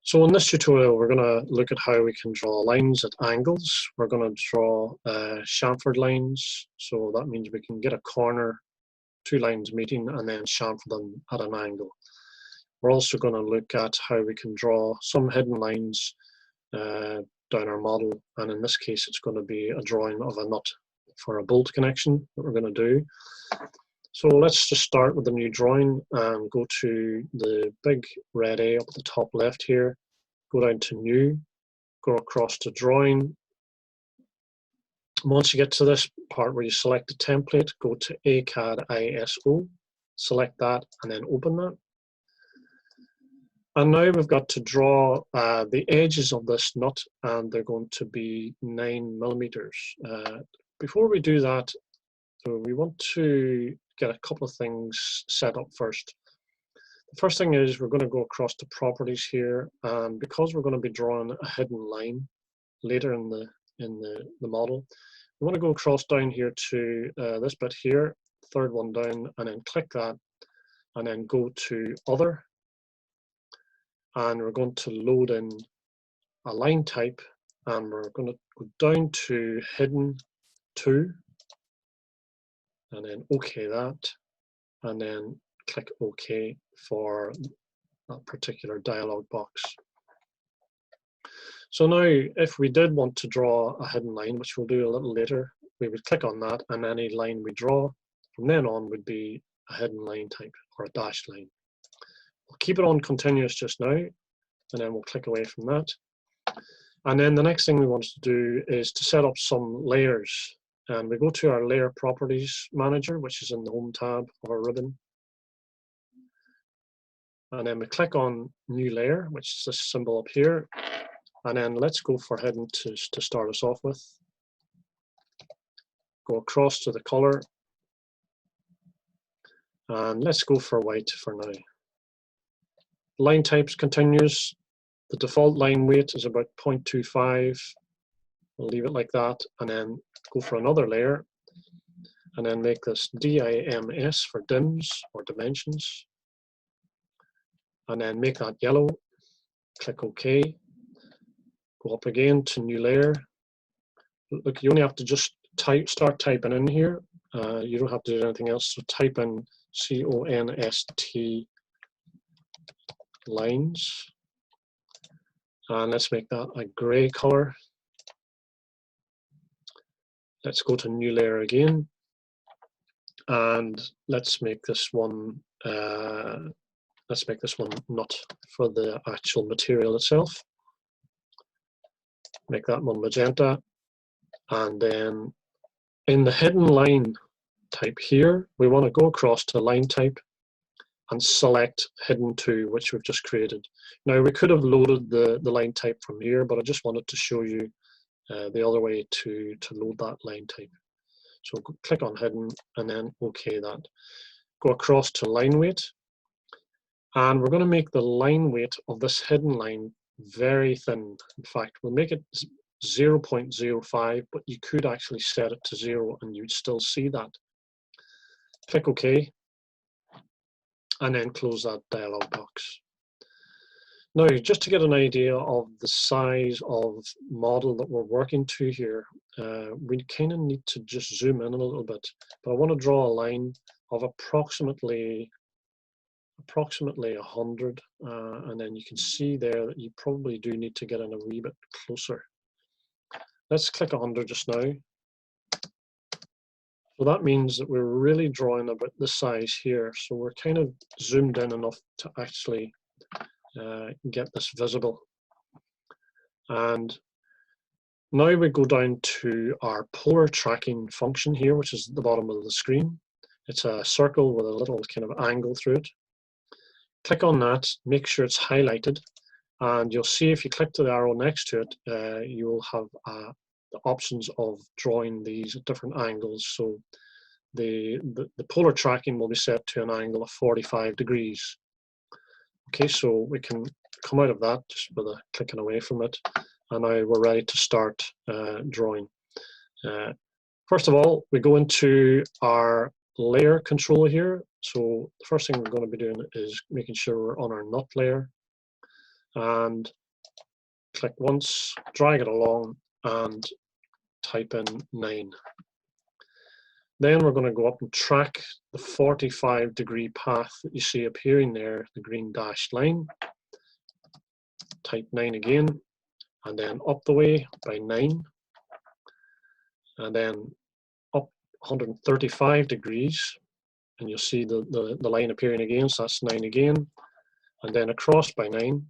So in this tutorial, we're going to look at how we can draw lines at angles. We're going to draw chamfered lines. So that means we can get a corner, two lines meeting, and then chamfer them at an angle. We're also going to look at how we can draw some hidden lines down our model. And in this case, it's going to be a drawing of a nut for a bolt connection that we're going to do. So let's just start with the new drawing and go to the big red A up at the top left here, go down to new, go across to drawing. Once you get to this part where you select the template, go to CAD ISO, select that and then open that. And now we've got to draw the edges of this nut, and they're going to be 9 millimeters. Before we do that, so we want to get a couple of things set up first. The first thing is we're going to go across to properties here, and because we're going to be drawing a hidden line later in the model, we want to go across down here to this bit here, third one down, and then click that, and then go to other, and we're going to load in a line type, and we're going to go down to hidden 2, and then OK that, and then click OK for that particular dialog box. So now if we did want to draw a hidden line, which we'll do a little later, we would click on that, and any line we draw from then on would be a hidden line type or a dashed line. We'll keep it on continuous just now, and then we'll click away from that. And then the next thing we want to do is to set up some layers. And we go to our layer properties manager, which is in the home tab of our ribbon. And then we click on new layer, which is this symbol up here. And then let's go for hidden to start us off with. Go across to the color. And let's go for white for now. Line types continuous. The default line weight is about 0.25. We'll leave it like that, and then go for another layer, and then make this DIMS for dims or dimensions, and then make that yellow. Click OK. Go up again to new layer. Look, you only have to just start typing in here. You don't have to do anything else. So type in CONST lines, and let's make that a gray color. Let's go to new layer again, and let's make this one nut for the actual material itself. Make that one magenta, and then in the hidden line type here, we want to go across to line type and select hidden 2, which we've just created. Now we could have loaded the line type from here, but I just wanted to show you the other way to load that line type. So click on hidden and then OK that. Go across to line weight, and we're going to make the line weight of this hidden line very thin. In fact, we'll make it 0.05, but you could actually set it to 0 and you'd still see that. Click OK, and then close that dialog box. Now, just to get an idea of the size of model that we're working to here, we kind of need to just zoom in a little bit. But I want to draw a line of approximately 100, and then you can see there that you probably do need to get in a wee bit closer. Let's click 100 just now. So that means that we're really drawing about this size here. So we're kind of zoomed in enough to actually get this visible. And now we go down to our polar tracking function here, which is at the bottom of the screen. It's a circle with a little kind of angle through it. Click on that, make sure it's highlighted, and you'll see if you click to the arrow next to it, you will have the options of drawing these at different angles. So the polar tracking will be set to an angle of 45 degrees. Okay, so we can come out of that just with a clicking away from it, and now we're ready to start drawing. First of all, we go into our layer control here. So the first thing we're going to be doing is making sure we're on our nut layer, and click once, drag it along, and type in 9. Then we're going to go up and track the 45-degree path that you see appearing there, the green dashed line. Type 9 again, and then up the way by 9, and then up 135 degrees, and you'll see the line appearing again, so that's 9 again, and then across by 9,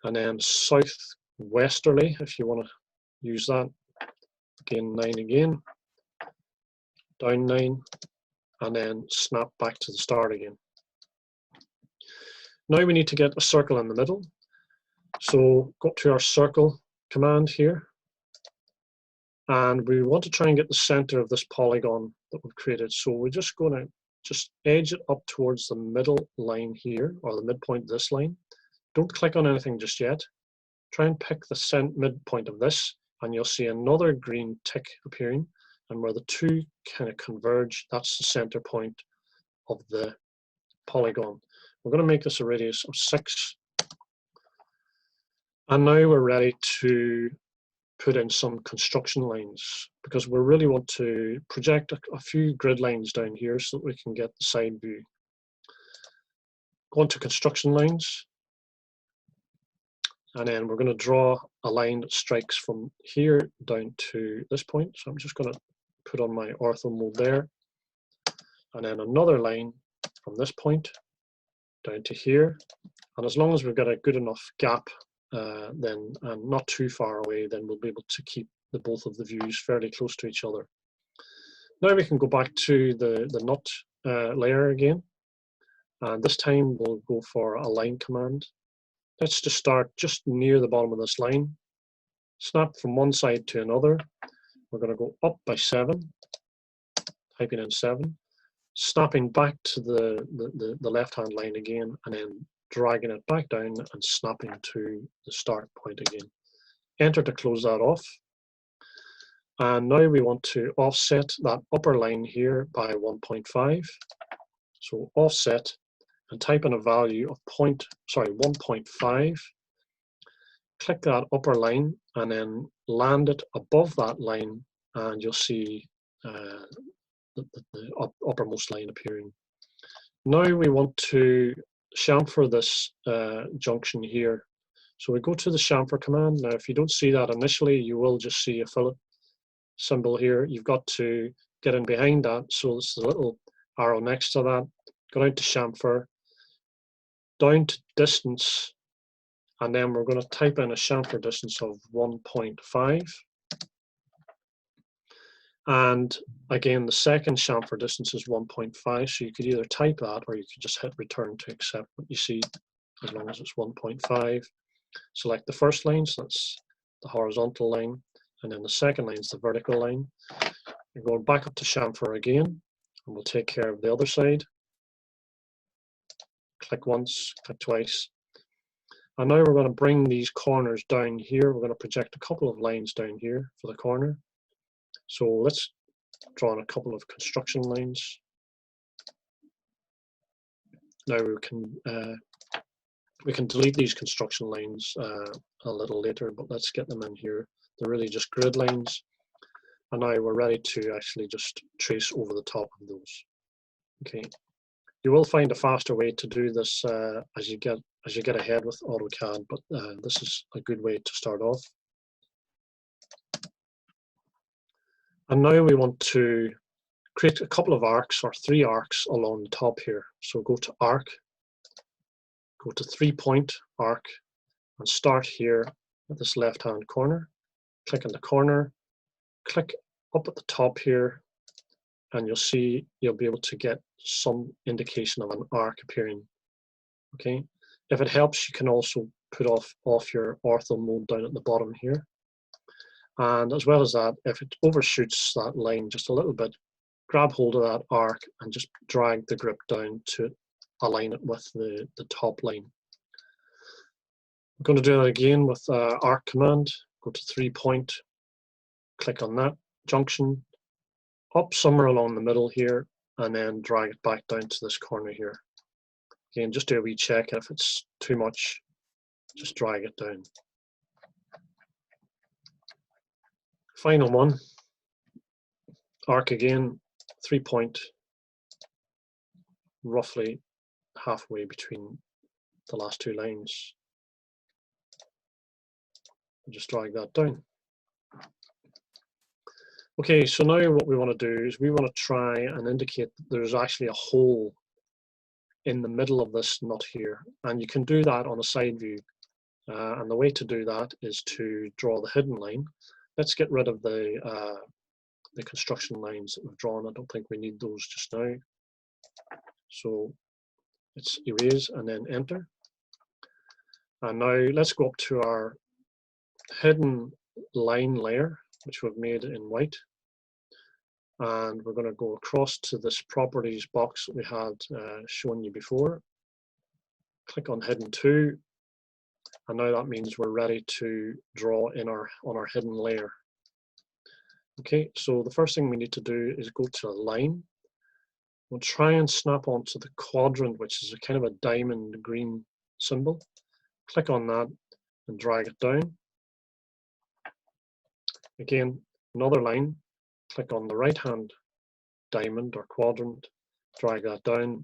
and then southwesterly, if you want to use that, again 9 again, down 9, and then snap back to the start again. Now we need to get a circle in the middle, so go up to our circle command here, and we want to try and get the center of this polygon that we've created. So we're just going to edge it up towards the middle line here, or the midpoint of this line. Don't click on anything just yet. Try and pick the midpoint of this, and you'll see another green tick appearing, and where the two kind of converge, that's the center point of the polygon. We're going to make this a radius of 6. And now we're ready to put in some construction lines, because we really want to project a few grid lines down here so that we can get the side view. Go on to construction lines, and then we're going to draw a line that strikes from here down to this point. So I'm just going to put on my ortho mode there, and then another line from this point down to here. And as long as we've got a good enough gap, then and not too far away, then we'll be able to keep both of the views fairly close to each other. Now we can go back to the nut layer again, and this time we'll go for a line command. Let's just start just near the bottom of this line, snap from one side to another. We're going to go up by 7, typing in 7, snapping back to the left-hand line again, and then dragging it back down and snapping to the start point again. Enter to close that off. And now we want to offset that upper line here by 1.5. So offset, and type in a value of 1.5. Click that upper line and then land it above that line, and you'll see the uppermost line appearing. Now we want to chamfer this junction here. So we go to the chamfer command. Now if you don't see that initially, you will just see a fillet symbol here. You've got to get in behind that, so it's the little arrow next to that. Go down to chamfer, down to distance, and then we're going to type in a chamfer distance of 1.5. And again, the second chamfer distance is 1.5, so you could either type that or you could just hit return to accept what you see, as long as it's 1.5. Select the first line, so that's the horizontal line, and then the second line is the vertical line. You're going back up to chamfer again, and we'll take care of the other side. Click once, click twice. And now we're going to bring these corners down here. We're going to project a couple of lines down here for the corner. So let's draw in a couple of construction lines. Now we can delete these construction lines a little later, but let's get them in here. They're really just grid lines. And now we're ready to actually just trace over the top of those. Okay. You will find a faster way to do this as you get ahead with AutoCAD, but this is a good way to start off. And now we want to create a couple of arcs, or 3 arcs along the top here. So go to arc, go to 3-point arc, and start here at this left-hand corner. Click on the corner, click up at the top here, and you'll see you'll be able to get some indication of an arc appearing. Okay, if it helps, you can also put off your ortho mode down at the bottom here. And as well as that, if it overshoots that line just a little bit, grab hold of that arc and just drag the grip down to align it with the top line. I'm going to do that again with arc command. Go to 3-point, click on that junction, up somewhere along the middle here, and then drag it back down to this corner here. Again, just do a wee check, and if it's too much, just drag it down. Final one, arc again, 3-point, roughly halfway between the last two lines. Just drag that down. Okay, so now what we want to do is we want to try and indicate that there's actually a hole in the middle of this nut here, and you can do that on a side view. And the way to do that is to draw the hidden line. Let's get rid of the construction lines that we've drawn. I don't think we need those just now. So let's erase and then enter. And now let's go up to our hidden line layer, which we've made in white. And we're going to go across to this properties box that we had shown you before. Click on hidden 2. And now that means we're ready to draw in on our hidden layer. Okay, so the first thing we need to do is go to a line. We'll try and snap onto the quadrant, which is a kind of a diamond green symbol. Click on that and drag it down. Again, another line. Click on the right-hand diamond or quadrant, drag that down.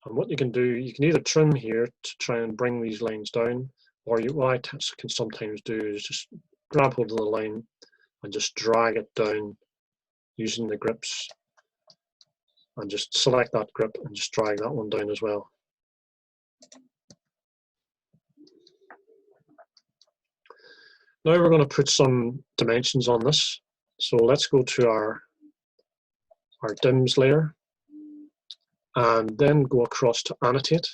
And what you can do, you can either trim here to try and bring these lines down, or what I can sometimes do is just grab hold of the line and just drag it down using the grips, and just select that grip and just drag that one down as well. Now we're going to put some dimensions on this. So let's go to our dims layer and then go across to annotate.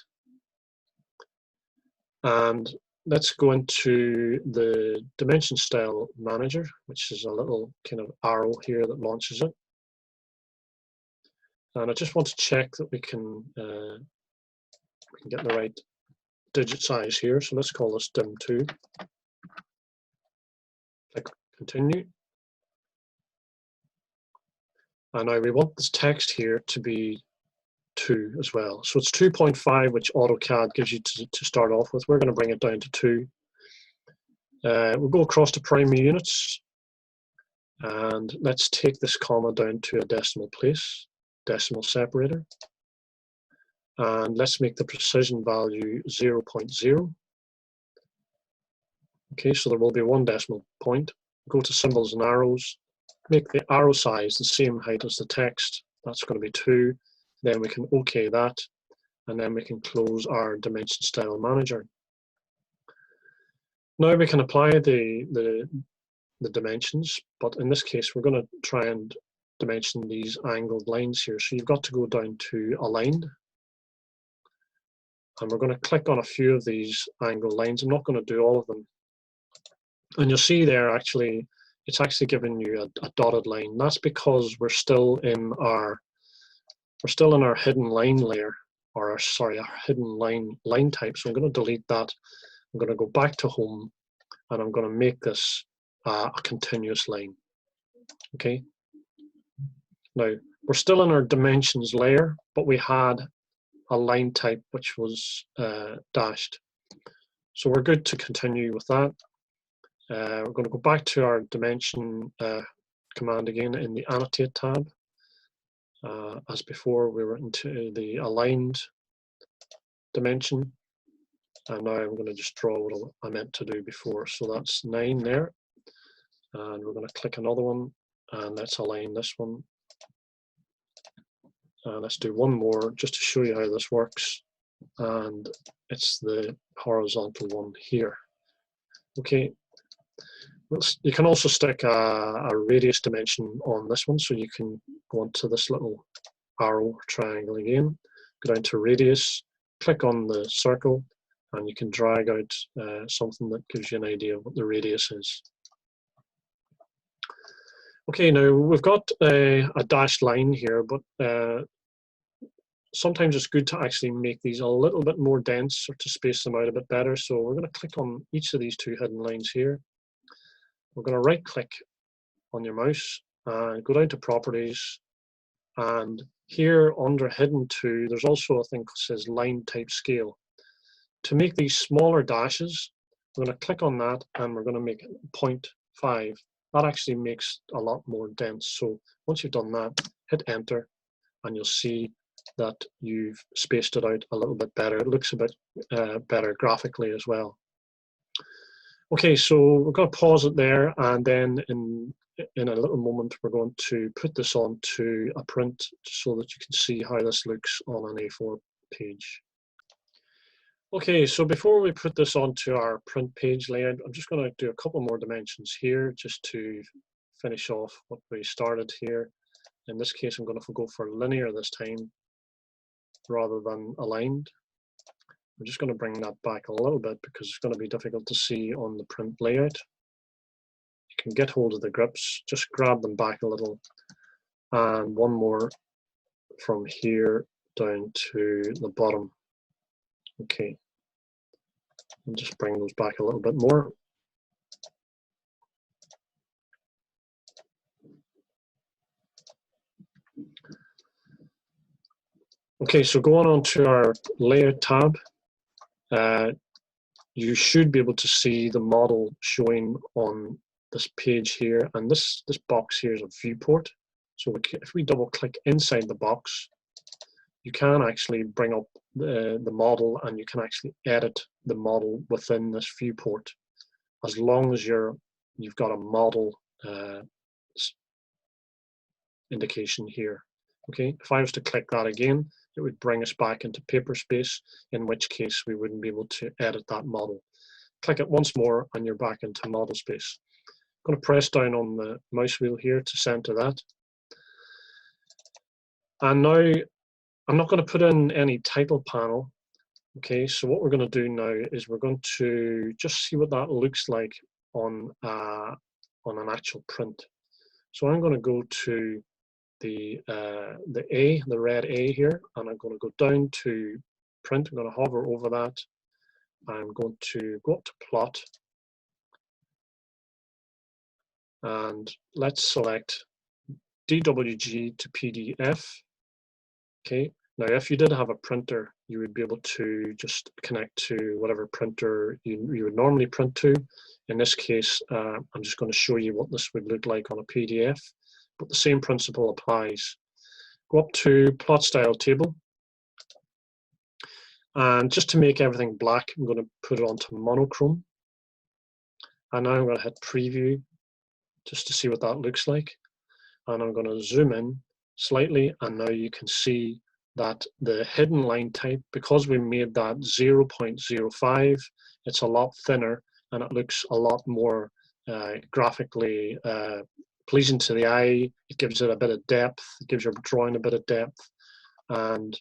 And let's go into the dimension style manager, which is a little kind of arrow here that launches it. And I just want to check that we can get the right digit size here. So let's call this dim 2. Click continue. And now we want this text here to be 2 as well. So it's 2.5, which AutoCAD gives you to start off with. We're going to bring it down to 2. We'll go across to primary units. And let's take this comma down to a decimal place, decimal separator. And let's make the precision value 0.0. Okay, so there will be 1 decimal point. Go to symbols and arrows. Make the arrow size the same height as the text. That's going to be 2. Then we can OK that, and then we can close our dimension style manager. Now we can apply the dimensions, but in this case we're going to try and dimension these angled lines here. So you've got to go down to aligned, and we're going to click on a few of these angled lines. I'm not going to do all of them. And you'll see there actually it's actually giving you a dotted line. That's because we're still in our hidden line layer, or sorry, our hidden line type. So I'm going to delete that. I'm going to go back to home, and I'm going to make this a continuous line. Okay. Now we're still in our dimensions layer, but we had a line type which was dashed. So we're good to continue with that. We're going to go back to our dimension command again in the annotate tab. As before, we were into the aligned dimension, and now I'm going to just draw what I meant to do before. So that's 9 there, and we're going to click another one, and let's align this one. Let's do one more just to show you how this works, and it's the horizontal one here. Okay. You can also stick a radius dimension on this one, so you can go onto this little arrow triangle again, go down to radius, click on the circle, and you can drag out something that gives you an idea of what the radius is. Okay, now we've got a dashed line here, but sometimes it's good to actually make these a little bit more dense or to space them out a bit better. So we're going to click on each of these 2 hidden lines here. We're going to right click on your mouse and go down to properties, and here under hidden 2 there's also a thing that says line type scale. to make these smaller dashes, we're going to click on that and we're going to make it 0.5. That actually makes a lot more dense. So once you've done that, hit enter and you'll see that you've spaced it out a little bit better. It looks a bit better graphically as well. Okay, so we're going to pause it there, and then in a little moment we're going to put this onto a print so that you can see how this looks on an A4 page. Okay, so before we put this onto our print page layout, I'm just going to do a couple more dimensions here just to finish off what we started here. In this case, I'm going to go for linear this time rather than aligned. I'm just going to bring that back a little bit because it's going to be difficult to see on the print layout. You can get hold of the grips, just grab them back a little, and one more from here down to the bottom. Okay, and just bring those back a little bit more. Okay, so going on to our layout tab, you should be able to see the model showing on this page here, and this box here is a viewport. So if we double click inside the box, you can actually bring up the model, and you can actually edit the model within this viewport as long as you've got a model indication here. Okay, if I was to click that again, it would bring us back into paper space, in which case we wouldn't be able to edit that model. Click it once more and you're back into model space. I'm going to press down on the mouse wheel here to center that. And now I'm not going to put in any title panel. Okay, so what we're going to do now is we're going to just see what that looks like on an actual print. So I'm going to go to the red A here, and I'm going to go down to print. I'm going to hover over that. I'm going to go up to plot, and let's select DWG to PDF. Okay, now if you did have a printer, you would be able to just connect to whatever printer you would normally print to. In this case, I'm just going to show you what this would look like on a PDF, but the same principle applies. Go up to plot style table, and just to make everything black, I'm going to put it onto monochrome. And now I'm going to hit preview just to see what that looks like. And I'm going to zoom in slightly, and now you can see that the hidden line type, because we made that 0.05, it's a lot thinner and it looks a lot more graphically pleasing to the eye. It gives it a bit of depth, it gives your drawing a bit of depth, and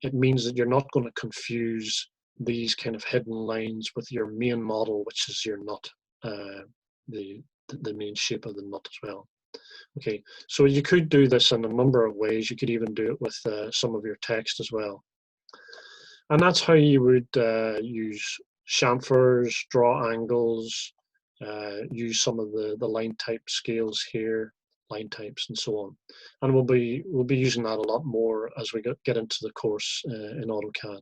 it means that you're not going to confuse these kind of hidden lines with your main model, which is your nut, the main shape of the nut as well. Okay, so you could do this in a number of ways. You could even do it with some of your text as well. And that's how you would use chamfers, draw angles, use some of the line type scales here, line types and so on. And we'll be using that a lot more as we get into the course in AutoCAD.